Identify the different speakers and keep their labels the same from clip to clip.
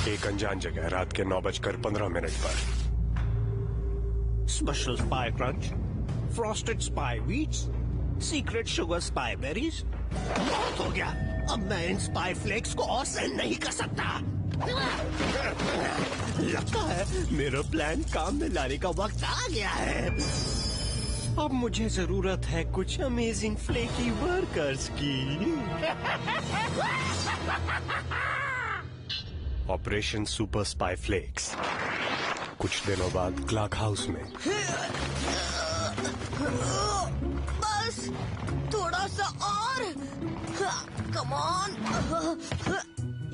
Speaker 1: एक अनजान जगह रात के 9:15 पर।
Speaker 2: Special spy crunch, frosted spy wheats, secret sugar spy berries. बहुत हो गया, अब मैं इन स्पाई फ्लेक्स को और सहन नहीं कर सकता। लगता है मेरा प्लान काम में लाने का वक्त आ गया है। अब मुझे जरूरत है कुछ अमेजिंग फ्लेकी वर्कर्स की।
Speaker 1: Operation super spy flakes. कुछ दिनों बाद क्लॉक हाउस में।
Speaker 3: बस थोड़ा सा और। Come on.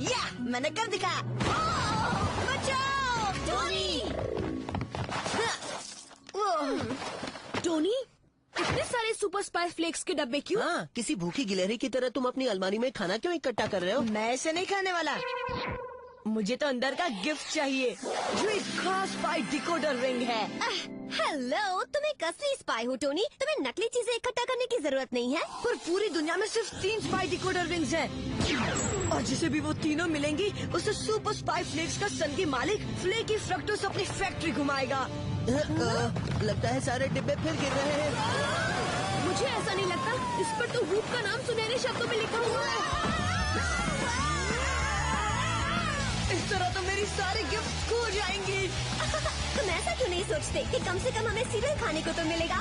Speaker 3: या मैंने कर दिखाया। बचाओ टोनी।
Speaker 4: टोनी, इतने सारे सुपर स्पाई फ्लेक्स के डब्बे क्यों?
Speaker 5: हाँ, किसी भूखी गिलहरी की तरह तुम अपनी अलमारी में खाना क्यों इकट्ठा कर रहे हो?
Speaker 3: मैं इसे नहीं खाने वाला। मुझे तो अंदर का गिफ्ट चाहिए जो एक खास स्पाई डिकोडर रिंग है।
Speaker 6: हेलो, तुम एक असली स्पाई हो टोनी। तुम्हें नकली चीजें इकट्ठा करने की जरूरत नहीं है।
Speaker 3: पर पूरी दुनिया में सिर्फ 3 स्पाई डिकोडर रिंग्स हैं। और जिसे भी वो तीनों मिलेंगी उसे सुपर स्पाई फ्लेक्स का सनकी मालिक फ्लेकी फ्रक्टोस अपनी फैक्ट्री घुमाएगा।
Speaker 5: लगता है सारे डिब्बे फिर गिर रहे हैं।
Speaker 4: मुझे ऐसा नहीं लगता। इस पर तो वूप का नाम सुनहरे शब्दों में लिखा हुआ है।
Speaker 3: इस तरह तो मेरी सारी गिफ्ट खो जाएंगी।
Speaker 6: तुम ऐसा क्यों नहीं सोचते कि कम से कम हमें सीरियल खाने को तो मिलेगा?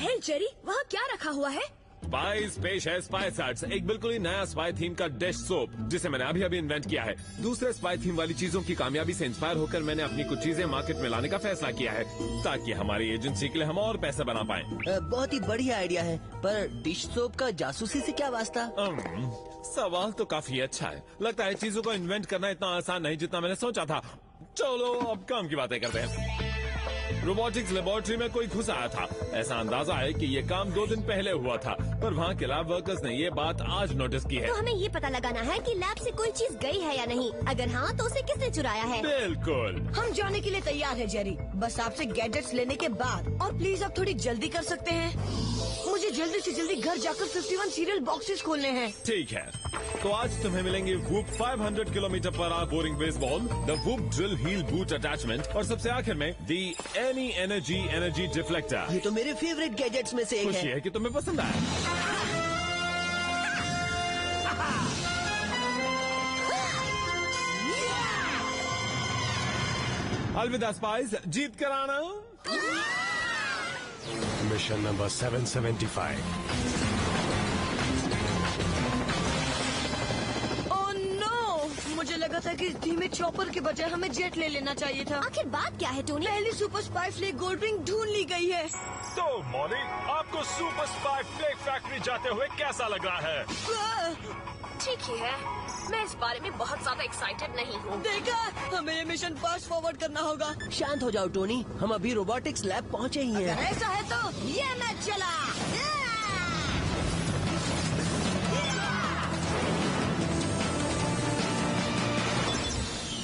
Speaker 4: हे जेरी, वहाँ क्या रखा हुआ है?
Speaker 7: स्पाइस पेश है स्पाई सार्ट्स, एक बिल्कुल ही नया स्पाई थीम का डिश सोप जिसे मैंने अभी इन्वेंट किया है। दूसरे स्पाई थीम वाली चीजों की कामयाबी से इंस्पायर होकर मैंने अपनी कुछ चीजें मार्केट में लाने का फैसला किया है ताकि हमारी एजेंसी के लिए हम और पैसे बना पाएं।
Speaker 5: बहुत ही बढ़िया आइडिया है, पर डिश सोप का जासूसी से क्या वास्ता?
Speaker 7: सवाल तो काफी अच्छा है। लगता है चीजों को इन्वेंट करना इतना आसान नहीं जितना मैंने सोचा था। चलो अब काम की बातें करते हैं। रोबोटिक्स लेबोरेटरी में कोई घुस आया था। ऐसा अंदाजा है कि ये काम 2 दिन पहले हुआ था, पर वहाँ के लैब वर्कर्स ने ये बात आज नोटिस की है।
Speaker 6: तो हमें ये पता लगाना है कि लैब से कोई चीज गई है या नहीं। अगर हाँ तो उसे किसने चुराया है?
Speaker 7: बिल्कुल।
Speaker 3: हम जाने के लिए तैयार है जेरी, बस आपसे गैजेट्स लेने के बाद। और प्लीज आप थोड़ी जल्दी कर सकते हैं। मुझे जल्दी से जल्दी घर जाकर 51 सीरियल बॉक्सेस खोलने हैं।
Speaker 7: ठीक है, तो आज तुम्हें मिलेंगे whoop 500 kilometre per hour boring baseball, the whoop drill heel boot attachment और सबसे आखिर में दी एनी एनर्जी डिफ्लेक्टर।
Speaker 5: ये तो मेरे फेवरेट गैजेट्स में से एक
Speaker 7: खुशी है कि तुम्हें पसंद आया। अलविदा स्पाइस, जीत कर आना।
Speaker 1: Mission number 775।
Speaker 3: मुझे लगा था कि धीमे चॉपर के बजाय हमें जेट ले लेना चाहिए था।
Speaker 6: आखिर बात क्या है टोनी?
Speaker 3: पहली super spy flake gold ring ढूंढ ली गई है।
Speaker 7: तो मॉली, आपको सुपर स्पाई फ्लेक फैक्ट्री जाते हुए कैसा लग रहा है?
Speaker 4: ठीक ही है, मैं इस बारे में बहुत ज्यादा एक्साइटेड नहीं हूँ।
Speaker 3: देखा, हमें ये मिशन फास्ट फॉरवर्ड करना होगा।
Speaker 5: शांत हो जाओ टोनी, हम अभी रोबोटिक्स लैब पहुँचे ही हैं।
Speaker 3: अगर ऐसा है तो ये मैच चला।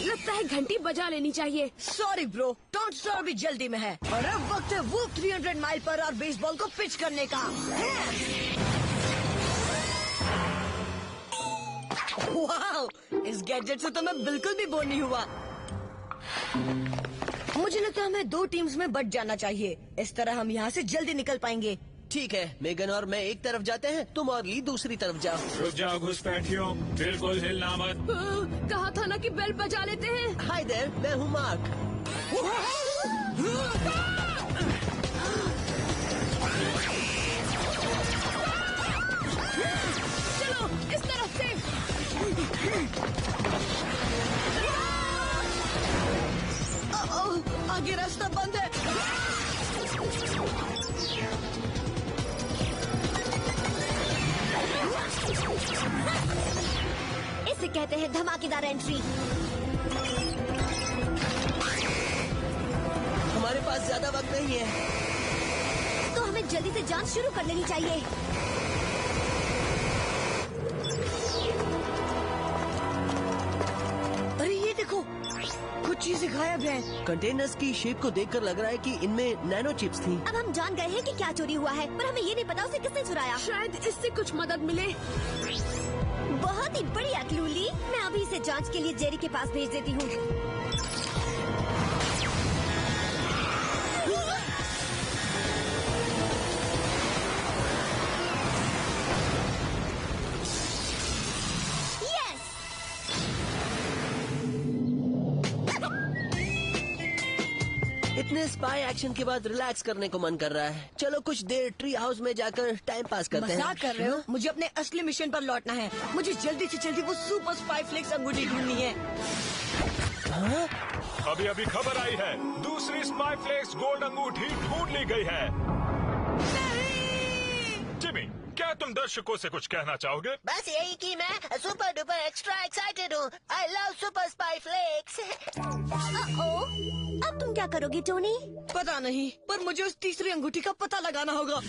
Speaker 4: लगता है घंटी बजा लेनी चाहिए।
Speaker 3: सॉरी ब्रो, टॉन्ट स्टार भी जल्दी में है और अब वक्त है whoop 300 mile per hour baseball को पिच करने का। वाओ, इस गैजेट से तो मैं बिल्कुल भी बोर नहीं हुआ। मुझे लगता है हमें 2 टीम्स में बट जाना चाहिए। इस तरह हम यहाँ से जल्दी निकल पाएंगे।
Speaker 5: ठीक है, मेगन और मैं एक तरफ जाते हैं, तुम और ली दूसरी तरफ जाओ।
Speaker 7: रुक जाओ घुसपैठियों, बिल्कुल हिलना मत।
Speaker 4: कहा था ना कि बेल बजा लेते हैं।
Speaker 5: हाय देयर, मैं हूँ मार्क।
Speaker 4: चलो इस तरफ से।
Speaker 3: आगे रास्ता बंद है।
Speaker 6: इसे कहते हैं धमाकेदार एंट्री।
Speaker 5: हमारे पास ज्यादा वक्त नहीं है,
Speaker 6: तो हमें जल्दी से जांच शुरू कर लेनी चाहिए।
Speaker 3: अरे ये देखो, कुछ चीजें गायब हैं।
Speaker 5: कंटेनर्स की शेप को देखकर लग रहा है कि इनमें नैनो चिप्स थी।
Speaker 6: अब हम जान गए हैं कि क्या चोरी हुआ है, पर हमें ये नहीं पता उसे किसने चुराया।
Speaker 4: शायद इससे कुछ मदद मिले।
Speaker 6: अभी इसे जांच के लिए जेरी के पास भेज देती हूँ।
Speaker 5: इतने स्पाई एक्शन के बाद रिलैक्स करने को मन कर रहा है। चलो कुछ देर ट्री हाउस में जाकर टाइम पास करते हैं।
Speaker 3: मजाक कर रहे हो? मुझे अपने असली मिशन पर लौटना है। मुझे जल्दी से जल्दी वो सुपर स्पाई फ्लेक्स अंगूठी ढूंढनी है।
Speaker 8: अभी अभी खबर आई है, दूसरी स्पाई फ्लेक्स गोल्ड अंगूठी ढूंढ ली गई है। जिमी, क्या तुम दर्शकों से कुछ कहना चाहोगे?
Speaker 5: बस यही कि मैं सुपर डुपर एक्स्ट्रा एक्साइटेड हूँ। I love super spy flakes.
Speaker 6: अब तुम क्या करोगी टोनी?
Speaker 3: पता नहीं, पर मुझे उस तीसरी अंगूठी का पता लगाना होगा।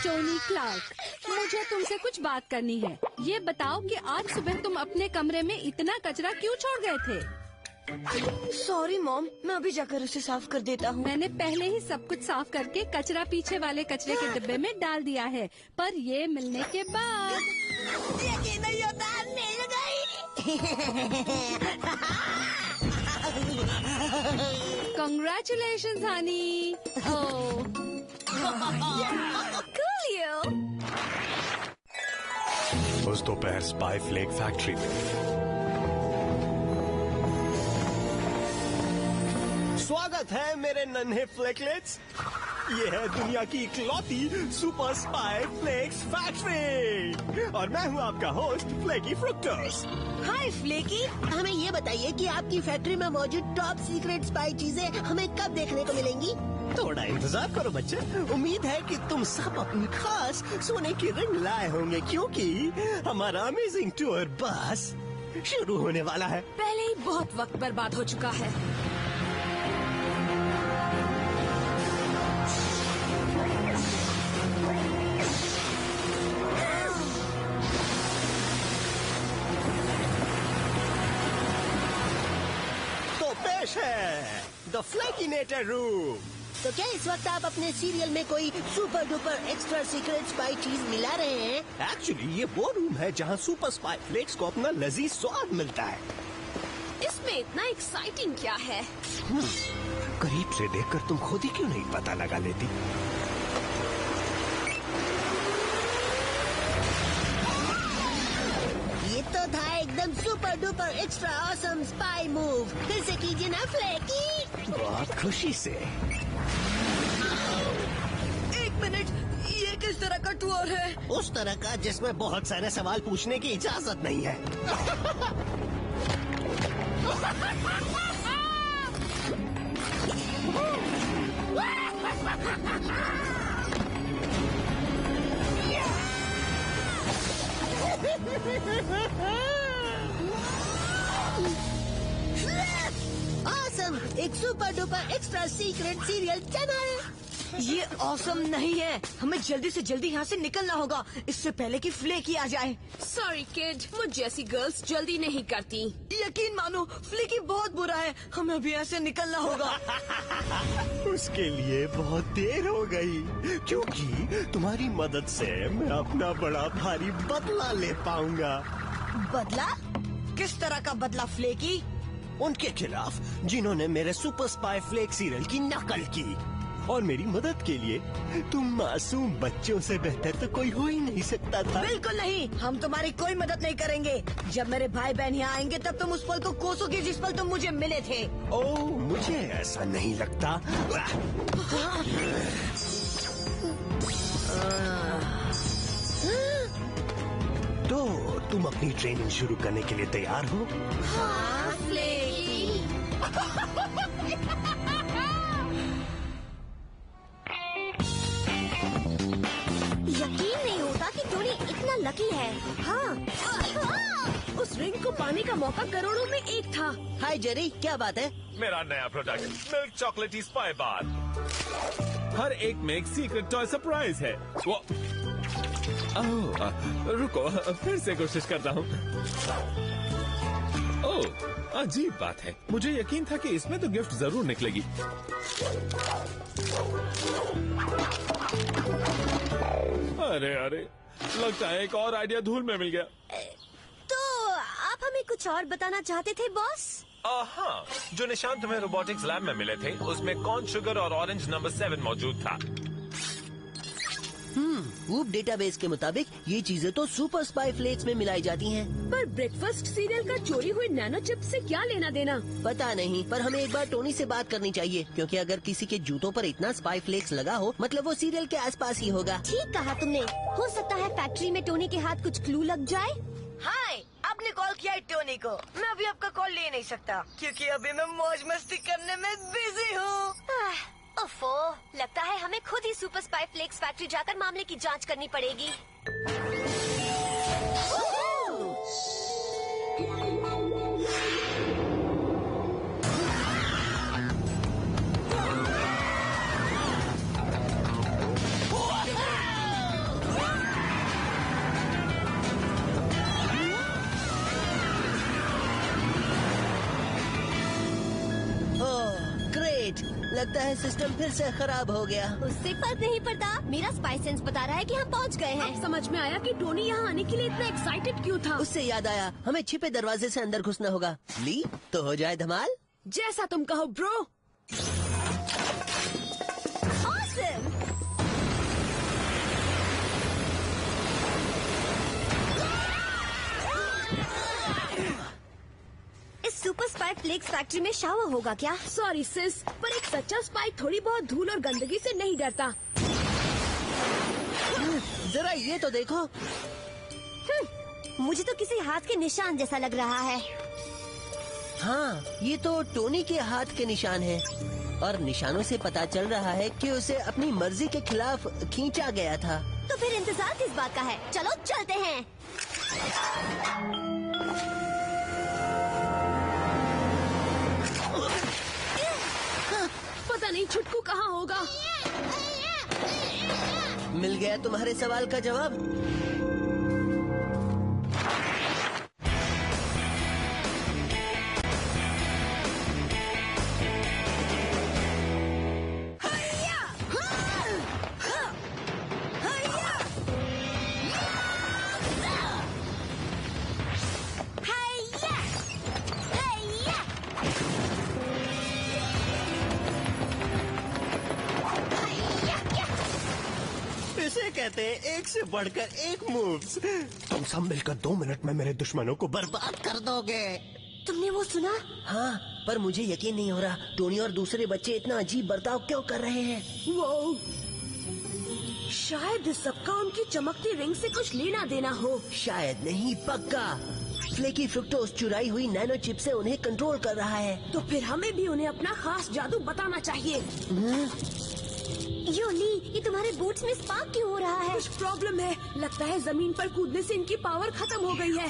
Speaker 4: टोनी क्लार्क, मुझे तुमसे कुछ बात करनी है। ये बताओ कि आज सुबह तुम अपने कमरे में इतना कचरा क्यों छोड़ गए थे?
Speaker 3: सॉरी मॉम, मैं अभी जाकर उसे साफ कर देता हूँ।
Speaker 4: मैंने पहले ही सब कुछ साफ करके कचरा पीछे वाले कचरे के डिब्बे में डाल दिया है, पर ये मिलने के बाद
Speaker 3: यकीन नहीं होता, मिल गई।
Speaker 4: Congratulations, honey. Oh.
Speaker 6: Coolio.
Speaker 1: उस दोपहर स्पाई फ्लेक फैक्ट्री में स्वागत है मेरे नन्हे फ्लेकलेट्स। ये है दुनिया की इकलौती सुपर स्पाई फ्लेक्स फैक्ट्री और मैं हूँ आपका होस्ट फ्लेकी फ्रुक्टोस।
Speaker 3: हाय फ्लेकी,
Speaker 5: हमें ये बताइए कि आपकी फैक्ट्री में मौजूद टॉप सीक्रेट स्पाई चीजें हमें कब देखने को मिलेंगी?
Speaker 2: थोड़ा इंतजार करो बच्चे। उम्मीद है कि तुम सब अपनी खास सोने की रिंग लाए होंगे, क्योंकि हमारा अमेजिंग टूर बस शुरू होने वाला है।
Speaker 4: पहले ही बहुत वक्त बर्बाद हो चुका है।
Speaker 2: तो पेश है द फ्लैकिनेटर रूम।
Speaker 5: तो क्या इस वक्त आप अपने सीरियल में कोई super duper extra secret spy चीज मिला रहे हैं?
Speaker 2: एक्चुअली ये वो रूम है जहाँ सुपर स्पाई फ्लेक्स को अपना लजीज स्वाद मिलता है।
Speaker 4: इसमें इतना एक्साइटिंग क्या है?
Speaker 2: करीब से देखकर तुम खुद ही क्यों नहीं पता लगा लेती?
Speaker 5: ये तो था एकदम super duper extra awesome spy move. फिर से कीजिए ना फ्लैकी।
Speaker 2: बहुत खुशी से।
Speaker 3: एक मिनट, ये किस तरह का टूर है?
Speaker 2: उस तरह का जिसमें बहुत सारे सवाल पूछने की इजाजत नहीं है।
Speaker 5: ऑसम, एक super duper extra secret serial channel.
Speaker 3: ये ऑसम नहीं है। हमें जल्दी से जल्दी यहाँ से निकलना होगा, इससे पहले कि फ्लेकी आ जाए।
Speaker 4: सॉरी किड, मुझ जैसी गर्ल्स जल्दी नहीं करती।
Speaker 3: यकीन मानो, फ्लेकी बहुत बुरा है। हमें अभी यहाँ से निकलना होगा।
Speaker 2: उसके लिए बहुत देर हो गई, क्योंकि तुम्हारी मदद से मैं अपना बड़ा भारी बदला ले पाऊंगा।
Speaker 3: बदला? किस तरह का बदला फ्लेकी?
Speaker 2: उनके खिलाफ जिन्होंने मेरे सुपर स्पाई फ्लेक सीरियल की नकल की। और मेरी मदद के लिए तुम मासूम बच्चों से बेहतर तो कोई हो ही नहीं सकता था।
Speaker 3: बिल्कुल नहीं, हम तुम्हारी कोई मदद नहीं करेंगे। जब मेरे भाई बहन यहाँ आएंगे तब तुम उस पल को कोसोगे जिस पल तुम मुझे मिले थे।
Speaker 2: ओह, मुझे ऐसा नहीं लगता। तो तुम अपनी ट्रेनिंग शुरू करने के लिए तैयार हो?
Speaker 6: हाँ, फ्लेकी। यकीन नहीं होता कि टोनी इतना लकी है। हाँ।
Speaker 4: उस रिंग को पाने का मौका करोड़ों में एक था।
Speaker 5: हाय जेरी, क्या बात है?
Speaker 8: मेरा नया प्रोडक्ट मिल्क चॉकलेटी स्पाई बार।
Speaker 7: हर एक में एक सीक्रेट टॉय सरप्राइज है। वो रुको, फिर से कोशिश करता हूँ। ओह, अजीब बात है। मुझे यकीन था कि इसमें तो गिफ्ट जरूर निकलेगी। अरे अरे, लगता है एक और आइडिया धूल में मिल गया।
Speaker 6: तो आप हमें कुछ कुछ और बताना चाहते थे बॉस?
Speaker 7: हाँ, जो निशान तुम्हें रोबोटिक्स लैब में मिले थे उसमें कॉर्न शुगर और ऑरेंज नंबर 7 मौजूद था।
Speaker 2: वूप डेटाबेस के मुताबिक ये चीजें तो सुपर स्पाई फ्लेक्स में मिलाई जाती हैं।
Speaker 3: पर ब्रेकफास्ट सीरियल का चोरी हुई नैनो चिप से क्या लेना देना?
Speaker 2: पता नहीं, पर हमें एक बार टोनी से बात करनी चाहिए, क्योंकि अगर किसी के जूतों पर इतना स्पाई फ्लेक्स लगा हो मतलब वो सीरियल के आसपास ही होगा।
Speaker 6: ठीक कहा तुमने। हो सकता है फैक्ट्री में टोनी के हाथ कुछ क्लू लग जाए।
Speaker 3: हाय, आपने कॉल किया है टोनी को। मैं अभी आपका कॉल ले नहीं सकता क्योंकि अभी मैं मौज मस्ती करने में बिजी हूँ।
Speaker 6: ओफो, लगता है हमें खुद ही सुपर स्पाई फ्लेक्स फैक्ट्री जाकर मामले की जांच करनी पड़ेगी।
Speaker 2: लगता है सिस्टम फिर से खराब हो गया।
Speaker 6: उससे फर्क नहीं पड़ता, मेरा स्पाई सेंस बता रहा है कि हम पहुंच गए हैं।
Speaker 3: अब समझ में आया कि टोनी यहाँ आने के लिए इतना एक्साइटेड क्यों था।
Speaker 2: उससे याद आया, हमें छिपे दरवाजे से अंदर घुसना होगा। ली तो हो जाए धमाल।
Speaker 3: जैसा तुम कहो ब्रो।
Speaker 6: Awesome! इस सुपर स्पाई फ्लेक्स फैक्ट्री में शावर होगा क्या?
Speaker 3: सॉरी सिस, पर एक सच्चा स्पाई थोड़ी बहुत धूल और गंदगी से नहीं डरता।
Speaker 2: जरा ये तो देखो।
Speaker 6: मुझे तो किसी हाथ के निशान जैसा लग रहा है।
Speaker 2: हाँ, ये तो टोनी के हाथ के निशान हैं। और निशानों से पता चल रहा है कि उसे अपनी मर्जी के खिलाफ खींचा गया था।
Speaker 6: तो फिर इंतजार किस बात का है? चलो चलते हैं।
Speaker 3: पता नहीं छुटकू कहाँ होगा।
Speaker 2: मिल गया तुम्हारे सवाल का जवाब। इसे कहते हैं एक से बढ़कर एक मूव्स। तुम सब मिलकर 2 मिनट में मेरे दुश्मनों को बर्बाद कर दोगे।
Speaker 6: तुमने वो सुना?
Speaker 2: हाँ, पर मुझे यकीन नहीं हो रहा टोनी और दूसरे बच्चे इतना अजीब बर्ताव क्यों कर रहे हैं।
Speaker 3: वो शायद इस सबका उनकी चमकती रिंग से कुछ लेना देना हो।
Speaker 2: शायद नहीं, पक्का। फ्लेकी फ्रुक्टोस चुराई हुई नैनो चिप से उन्हें कंट्रोल कर रहा है।
Speaker 3: तो फिर हमें भी उन्हें अपना खास जादू बताना चाहिए।
Speaker 6: योली, ये तुम्हारे बूट्स में स्पार्क क्यों हो रहा है?
Speaker 3: कुछ प्रॉब्लम है। लगता है जमीन पर कूदने से इनकी पावर खत्म हो गई है।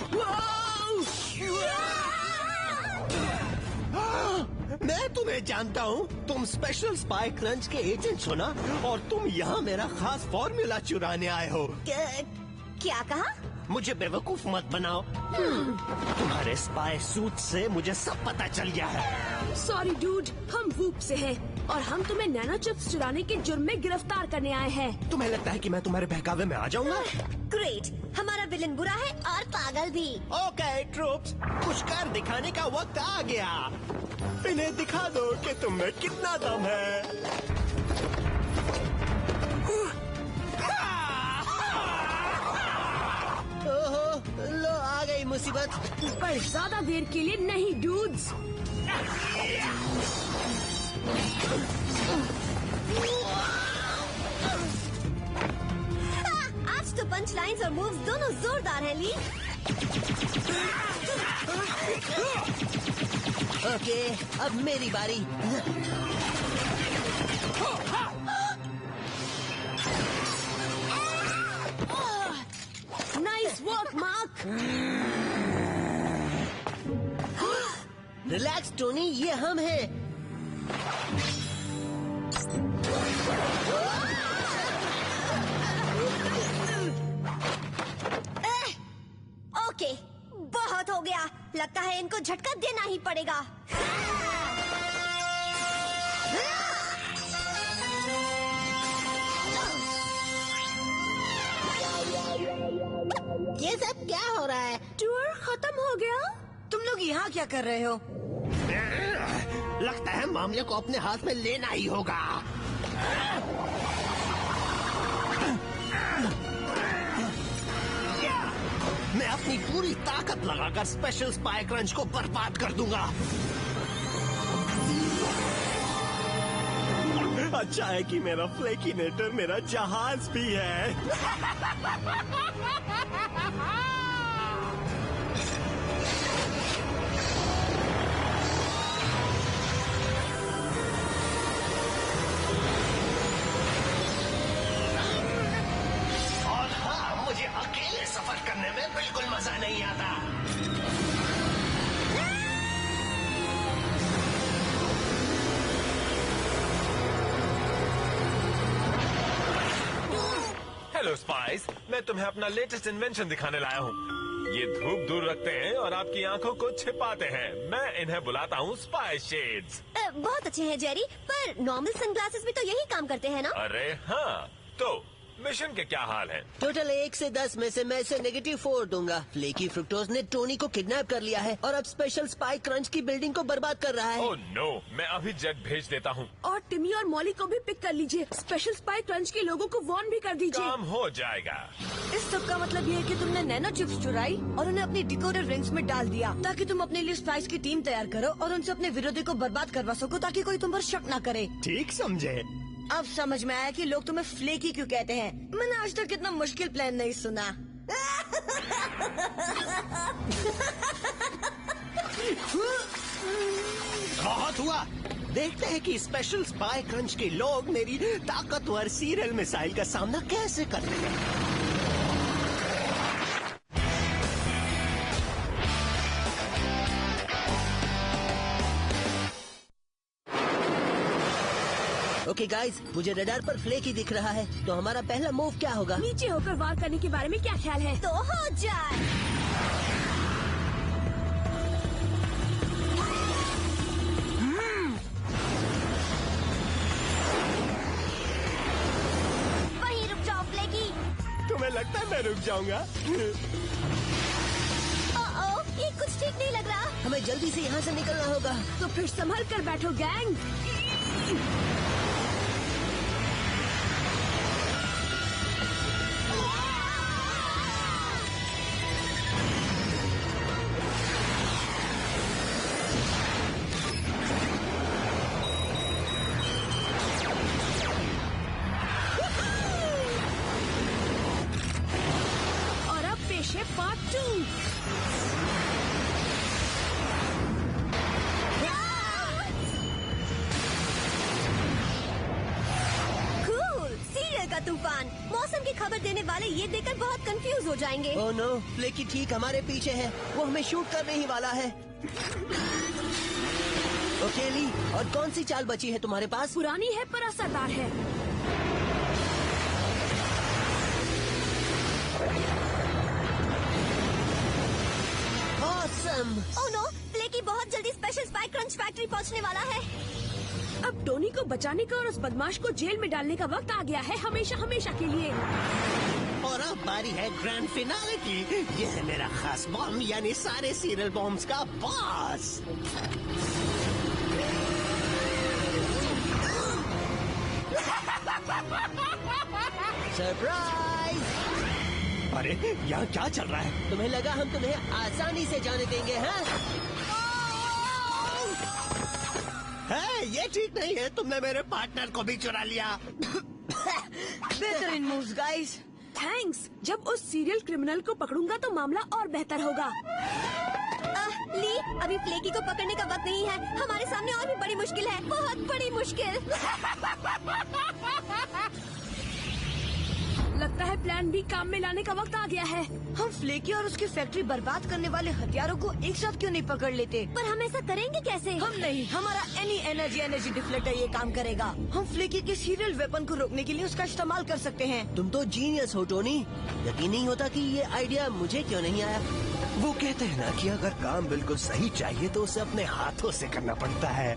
Speaker 2: मैं तुम्हें जानता हूँ। तुम स्पेशल स्पाई क्रंच के एजेंट हो ना, और तुम यहाँ मेरा खास फॉर्मूला चुराने आए हो।
Speaker 6: क्या कहा?
Speaker 2: मुझे बेवकूफ मत बनाओ। तुम्हारे स्पाई सूट से मुझे सब पता चल गया है।
Speaker 3: सॉरी डूड, हम वूप से हैं और हम तुम्हें नैनो चिप्स चुराने के जुर्म में गिरफ्तार करने आए हैं।
Speaker 2: तुम्हें लगता है कि मैं तुम्हारे बहकावे में आ जाऊंगा?
Speaker 6: ग्रेट, हमारा विलन बुरा है और पागल भी।
Speaker 2: ओके ट्रूप्स, कुछ कर दिखाने का वक्त आ गया। इन्हें दिखा दो कि तुम में कितना दम है। ओहो, लो आ गई मुसीबत।
Speaker 3: पर ज्यादा देर के लिए नहीं डूड्स।
Speaker 6: आज तो पंच लाइन्स और मूव्स दोनों जोरदार हैं ली।
Speaker 2: ओके, अब मेरी बारी।
Speaker 3: Nice work mark.
Speaker 2: Relax Tony, ये हम हैं।
Speaker 6: ओके, बहुत हो गया। लगता है इनको झटका देना ही पड़ेगा।
Speaker 2: ये सब क्या हो रहा है?
Speaker 3: टूर खत्म हो गया? तुम लोग यहाँ क्या कर रहे हो?
Speaker 2: लगता है मामले को अपने हाथ में लेना ही होगा। मैं अपनी पूरी ताकत लगाकर स्पेशल स्पाई क्रंच को बर्बाद कर दूंगा।
Speaker 1: अच्छा है कि मेरा फ्लेकीनेटर मेरा जहाज भी है।
Speaker 2: और हाँ, मुझे अकेले सफर करने में बिल्कुल मजा नहीं आता।
Speaker 7: हेलो स्पाइस, मैं तुम्हें अपना लेटेस्ट इन्वेंशन दिखाने लाया हूँ। ये धूप दूर रखते हैं और आपकी आंखों को छिपाते हैं। मैं इन्हें बुलाता हूँ स्पाई शेड्स।
Speaker 6: बहुत अच्छे हैं जेरी, पर नॉर्मल सनग्लासेस भी तो यही काम करते हैं ना?
Speaker 7: अरे हाँ, तो मिशन के क्या हाल है?
Speaker 2: टोटल 1 से 10 में से मैं इसे -4 दूंगा। फ्लेकी फ्रुक्टोज ने टोनी को किडनैप कर लिया है और अब स्पेशल स्पाई क्रंच की बिल्डिंग को बर्बाद कर रहा है।
Speaker 7: ओह नो, मैं अभी जेट भेज देता हूँ।
Speaker 3: और टिमी और मॉली को भी पिक कर लीजिए। स्पेशल स्पाई क्रंच के लोगों को वार्न भी कर दीजिए।
Speaker 7: काम हो जाएगा।
Speaker 3: इस सब का मतलब ये है कि तुमने नैनो चिप्स चुराई और उन्हें अपनी डिकोडर रिंग्स में डाल दिया ताकि तुम अपने लिए स्पाइस की टीम तैयार करो और उनसे अपने विरोधी को बर्बाद करवा सको ताकि कोई तुम पर शक न करे।
Speaker 1: ठीक समझे।
Speaker 3: अब समझ में आया कि लोग तुम्हें फ्लेकी क्यों कहते हैं। मैंने आज तक इतना मुश्किल प्लान नहीं सुना।
Speaker 2: बहुत हुआ। देखते हैं कि स्पेशल स्पाई क्रंच के लोग मेरी ताकतवर सीरियल मिसाइल का सामना कैसे करते हैं। ओके गाइस, मुझे रडार पर फ्लेकी दिख रहा है, तो हमारा पहला मूव क्या होगा?
Speaker 3: नीचे होकर वार करने के बारे में क्या ख्याल है?
Speaker 6: तो हो जाए। वहीं रुक जाओ फ्लेकी।
Speaker 1: तुम्हें लगता है मैं रुक जाऊंगा?
Speaker 6: ओह, ये कुछ ठीक नहीं लग रहा।
Speaker 2: हमें जल्दी से यहाँ से निकलना होगा।
Speaker 3: तो फिर संभल कर बैठो गैंग। और अब पेश है पार्ट 2।
Speaker 6: का तूफान। मौसम की खबर देने वाले ये देखकर बहुत कंफ्यूज हो जाएंगे।
Speaker 2: ओह नो, फ्लेकी ठीक हमारे पीछे है। वो हमें शूट करने ही वाला है। ओके ली, और कौन सी चाल बची है तुम्हारे पास?
Speaker 3: पुरानी है पर असरदार है।
Speaker 2: ऑसम।
Speaker 6: ओह नो, फ्लेकी बहुत जल्दी स्पेशल स्पाई क्रंच फैक्ट्री पहुंचने वाला है।
Speaker 3: अब टोनी को बचाने का और उस बदमाश को जेल में डालने का वक्त आ गया है, हमेशा हमेशा के लिए।
Speaker 2: और अब बारी है ग्रैंड फिनाले की। ये है मेरा खास बॉम्ब, यानी सारे सीरियल बॉम्ब्स का बॉस। सरप्राइज!
Speaker 1: अरे यहाँ क्या चल रहा है?
Speaker 2: तुम्हें लगा हम तुम्हें आसानी से जाने देंगे? हैं? है, ये ठीक नहीं है। तुमने मेरे पार्टनर को भी चुरा लिया।
Speaker 3: बेहतरीन मूव्स गाइस, थैंक्स। जब उस सीरियल क्रिमिनल को पकड़ूंगा तो मामला और बेहतर होगा।
Speaker 6: ली, अभी फ्लेकी को पकड़ने का वक्त नहीं है। हमारे सामने और भी बड़ी मुश्किल है, बहुत बड़ी मुश्किल।
Speaker 3: लगता है प्लान बी काम में लाने का वक्त आ गया है। हम फ्लेकी और उसकी फैक्ट्री बर्बाद करने वाले हथियारों को एक साथ क्यों नहीं पकड़ लेते?
Speaker 6: पर हम ऐसा करेंगे कैसे?
Speaker 3: हम नहीं, हमारा एनी एनर्जी डिफ्लेक्टर ये काम करेगा। हम फ्लेकी के सीरियल वेपन को रोकने के लिए उसका इस्तेमाल कर सकते हैं।
Speaker 2: तुम तो जीनियस हो टोनी। यकीन नहीं होता कि ये आइडिया मुझे क्यों नहीं आया।
Speaker 1: वो कहते हैं ना कि अगर काम बिल्कुल सही चाहिए तो उसे अपने हाथों से करना पड़ता है।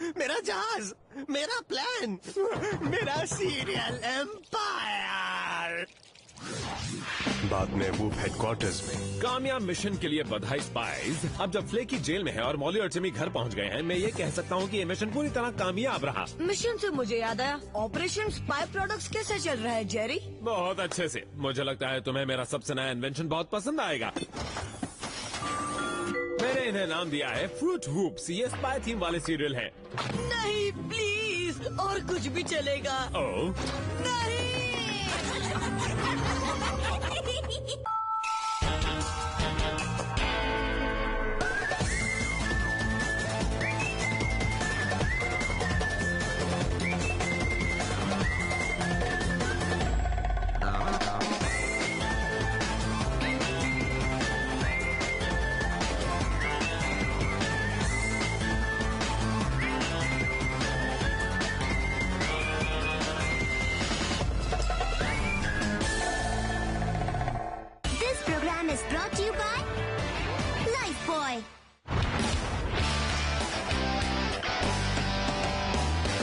Speaker 2: मेरा जहाज, मेरा प्लान, मेरा सीरियल एम्पायर।
Speaker 1: बाद में वूप हेडक्वार्टर्स में।
Speaker 7: कामयाब मिशन के लिए बधाई स्पाइस। अब जब फ्लेकी जेल में है और मॉली और जिमी घर पहुंच गए हैं, मैं ये कह सकता हूँ कि ये मिशन पूरी तरह कामयाब रहा।
Speaker 3: मिशन से मुझे याद आया, ऑपरेशन स्पाई प्रोडक्ट्स कैसे चल रहा है जेरी?
Speaker 7: बहुत अच्छे से। मुझे लगता है तुम्हें मेरा सबसे नया इन्वेंशन बहुत पसंद आएगा। मैंने इन्हें नाम दिया है फ्रूट हूप्स। ये स्पाई थीम वाले सीरियल है।
Speaker 3: नहीं प्लीज, और कुछ भी चलेगा।
Speaker 7: ओह,
Speaker 3: नहीं।
Speaker 5: This program is brought to you by